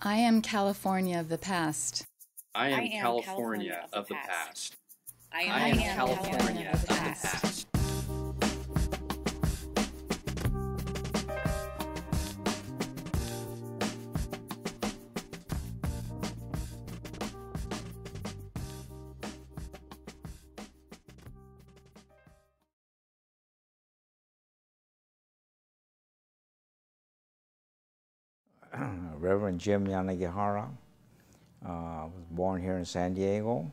I am California of the past. I am California of the past. I am California of the past. Reverend Jim Yanagihara. Was born here in San Diego,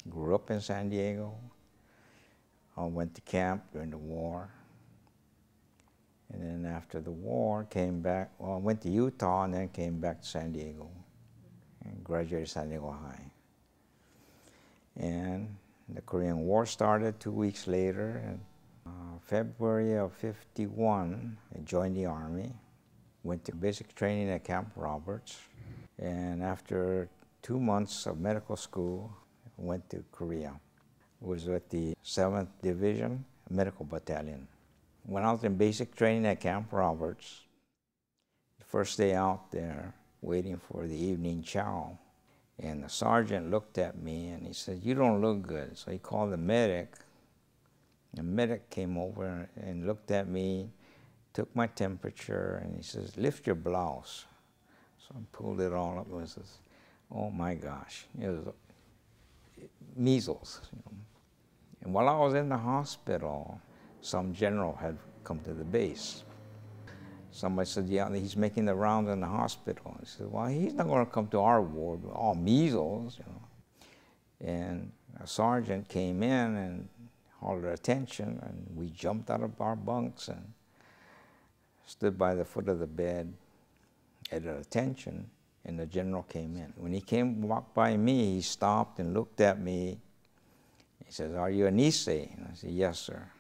grew up in San Diego, went to camp during the war, and then after the war came back, well, went to Utah and then came back to San Diego and graduated San Diego High. And the Korean War started 2 weeks later, and February of '51, I joined the Army, went to basic training at Camp Roberts, and after 2 months of medical school, went to Korea. Was with the 7th Division Medical Battalion. When I was in basic training at Camp Roberts, the first day out there, waiting for the evening chow, and the sergeant looked at me and he said, "You don't look good." So he called the medic. The medic came over and looked at me, took my temperature, and he says, "Lift your blouse." So I pulled it all up. It was this, oh my gosh, it was measles. And while I was in the hospital, some general had come to the base. Somebody said, "Yeah, he's making the rounds in the hospital." I said, "Well, he's not going to come to our ward with all measles." And a sergeant came in and hollered attention, and we jumped out of our bunks and stood by the foot of the bed at attention, and the general came in. When he walked by me, he stopped and looked at me. He says, "Are you a Nisei?" And I said, "Yes, sir."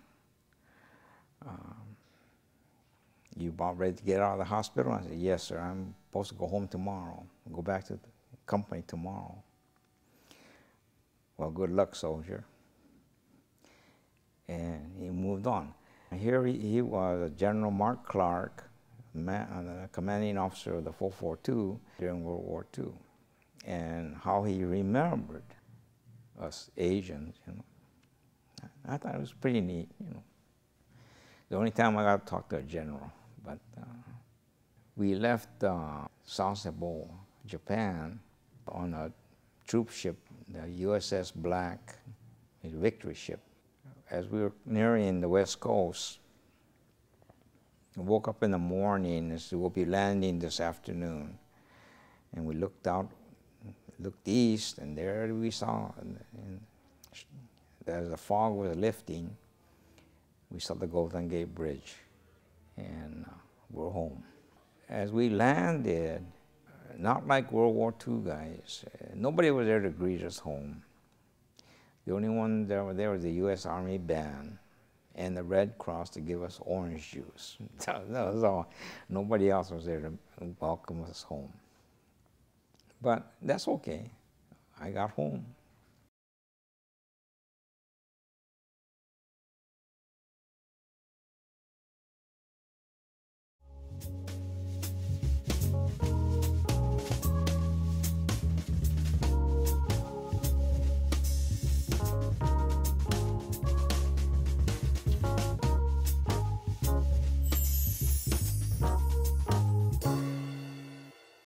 "You about ready to get out of the hospital?" I said, "Yes, sir. I'm supposed to go home tomorrow. Go back to the company tomorrow." "Well, good luck, soldier." And he moved on. Here he was, General Mark Clark, the commanding officer of the 442 during World War II, and how he remembered us Asians. I thought it was pretty neat. The only time I got to talk to a general, but we left Sasebo, Japan, on a troop ship, the USS Black, a Victory ship. As we were nearing the West Coast, I woke up in the morning and said, "We'll be landing this afternoon." And we looked out, looked east, and there we saw, and as the fog was lifting, we saw the Golden Gate Bridge, and we're home. As we landed, not like World War II guys, nobody was there to greet us home. The only one that were there was the U.S. Army band and the Red Cross to give us orange juice. That was all. Nobody else was there to welcome us home. But that's okay. I got home.